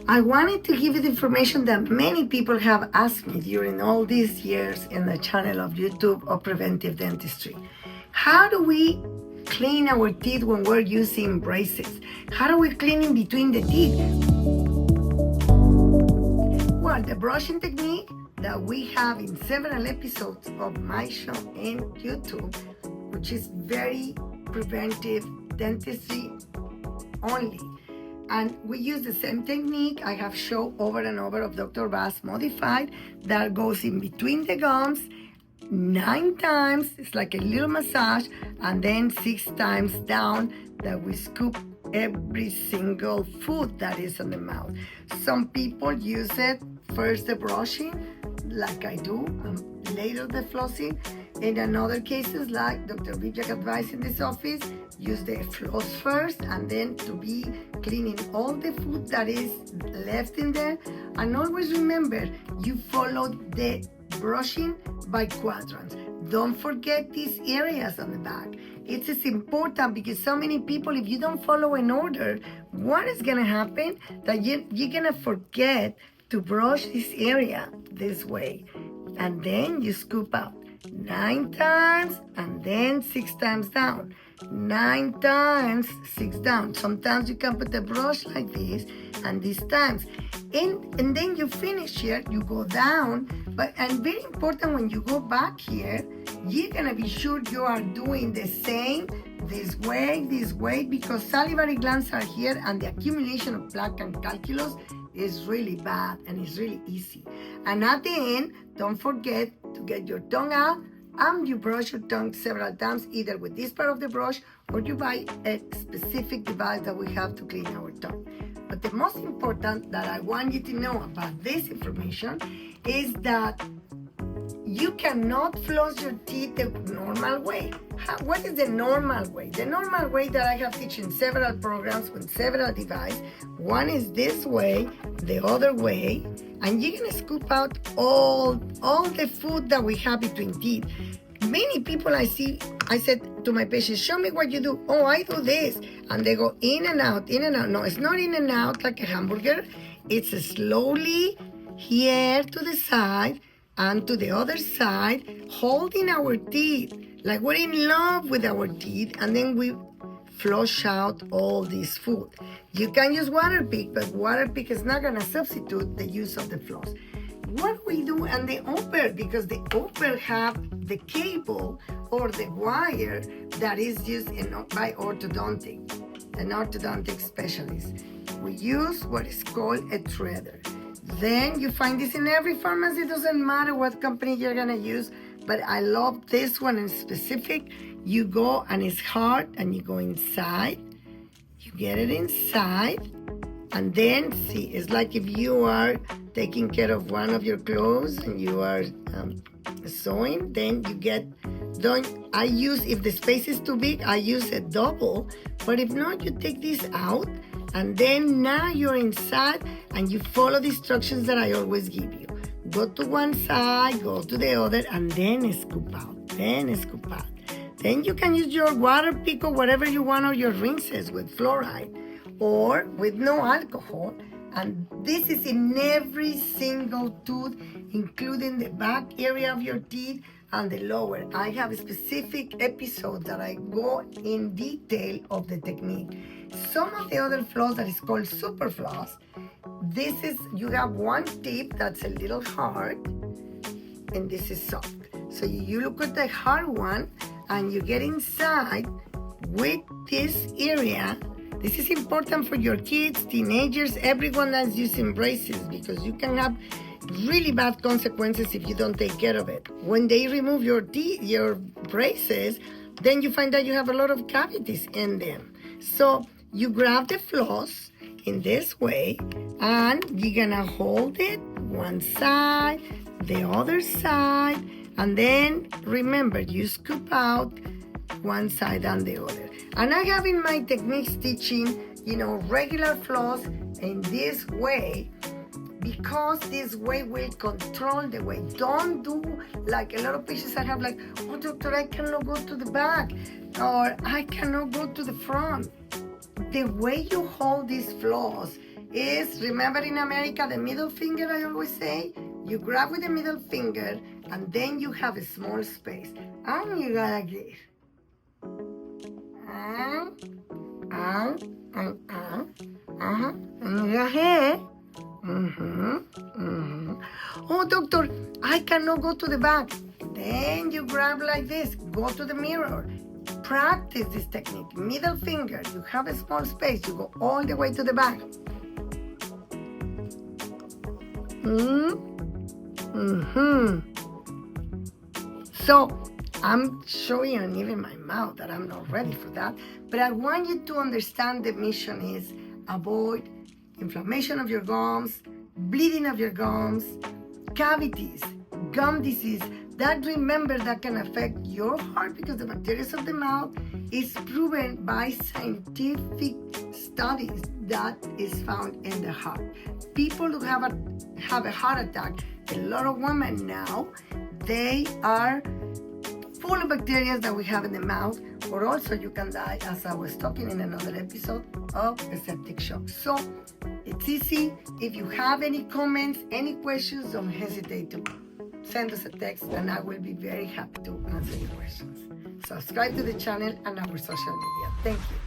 I wanted to give you the information that many people have asked me during all these years in the channel of YouTube of preventive dentistry. How do we clean our teeth when we're using braces? How do we clean in between the teeth? Well, the brushing technique that we have in several episodes of my show in YouTube, which is very preventive dentistry only. And we use the same technique I have shown over and over of Dr. Bass modified that goes in between the gums 9 times. It's like a little massage, and then 6 times down that we scoop every single food that is on the mouth. Some people use it first the brushing, like I do, and later the flossing. In other cases, like Dr. Vijay advised in this office, use the floss first and then to be cleaning all the food that is left in there. And always remember, you follow the brushing by quadrants. Don't forget these areas on the back. It is important because so many people, if you don't follow an order, what is gonna happen? That you're gonna forget to brush this area this way. And then you scoop out 9 times and then 6 times down. 9 times, 6 down. Sometimes you can put the brush like this, and these times. And then you finish here, you go down. And very important, when you go back here, you're gonna be sure you are doing the same this way, because salivary glands are here and the accumulation of plaque and calculus is really bad and it's really easy. And at the end, don't forget to get your tongue out, and you brush your tongue several times, either with this part of the brush or you buy a specific device that we have to clean our tongue. But the most important that I want you to know about this information is that you cannot floss your teeth the normal way. What is the normal way? The normal way that I have teach in several programs with several devices. One is this way, the other way, and you're gonna scoop out all the food that we have between teeth. Many people I said to my patients, show me what you do. Oh, I do this. And they go in and out, in and out. No, it's not in and out like a hamburger. It's slowly here to the side and to the other side, holding our teeth, like we're in love with our teeth, and then we flush out all this food. You can use water pick, but water pick is not gonna substitute the use of the floss. What we do and the upper, because the upper have the cable or the wire that is used by an orthodontic specialist. We use what is called a threader. Then you find this in every pharmacy. It doesn't matter what company you're gonna use, but I love this one in specific. You go and it's hard, and you go inside. You get it inside, and then see, it's like if you are taking care of one of your clothes and you are sewing, then you get. I use, if the space is too big, I use a double, but if not, you take this out, and then now you're inside and you follow the instructions that I always give you. Go to one side, go to the other, and then scoop out, Then you can use your water pick or whatever you want, or your rinses with fluoride or with no alcohol. And this is in every single tooth, including the back area of your teeth and the lower. I have a specific episode that I go in detail of the technique. Some of the other floss that is called super floss, you have one tip that's a little hard, and this is soft. So you look at the hard one, and you get inside with this area. This is important for your kids, teenagers, everyone that's using braces, because you can have really bad consequences if you don't take care of it. When they remove your braces, then you find that you have a lot of cavities in them. So you grab the floss in this way, and you're gonna hold it one side, the other side, and then remember, you scoop out one side and the other. And I have in my techniques teaching, regular floss in this way, because this way will control the way. Don't do like a lot of patients I have, like, oh doctor, I cannot go to the back, or I cannot go to the front. The way you hold this floss is, remember in America, the middle finger, I always say, you grab with the middle finger and then you have a small space. And you go like this. And you go here. Oh, doctor, I cannot go to the back. Then you grab like this. Go to the mirror. Practice this technique. Middle finger, you have a small space. You go all the way to the back. So I'm showing you, and even my mouth, that I'm not ready for that. But I want you to understand the mission is avoid inflammation of your gums, bleeding of your gums, cavities, gum disease. That, remember, that can affect your heart because the bacteria of the mouth is proven by scientific studies that is found in the heart. People who have a heart attack, a lot of women now, they are full of bacteria that we have in the mouth, or also you can die, as I was talking in another episode, of a septic shock. So it's easy. If you have any comments, any questions, don't hesitate to send us a text and I will be very happy to answer your questions. Subscribe to the channel and our social media. Thank you.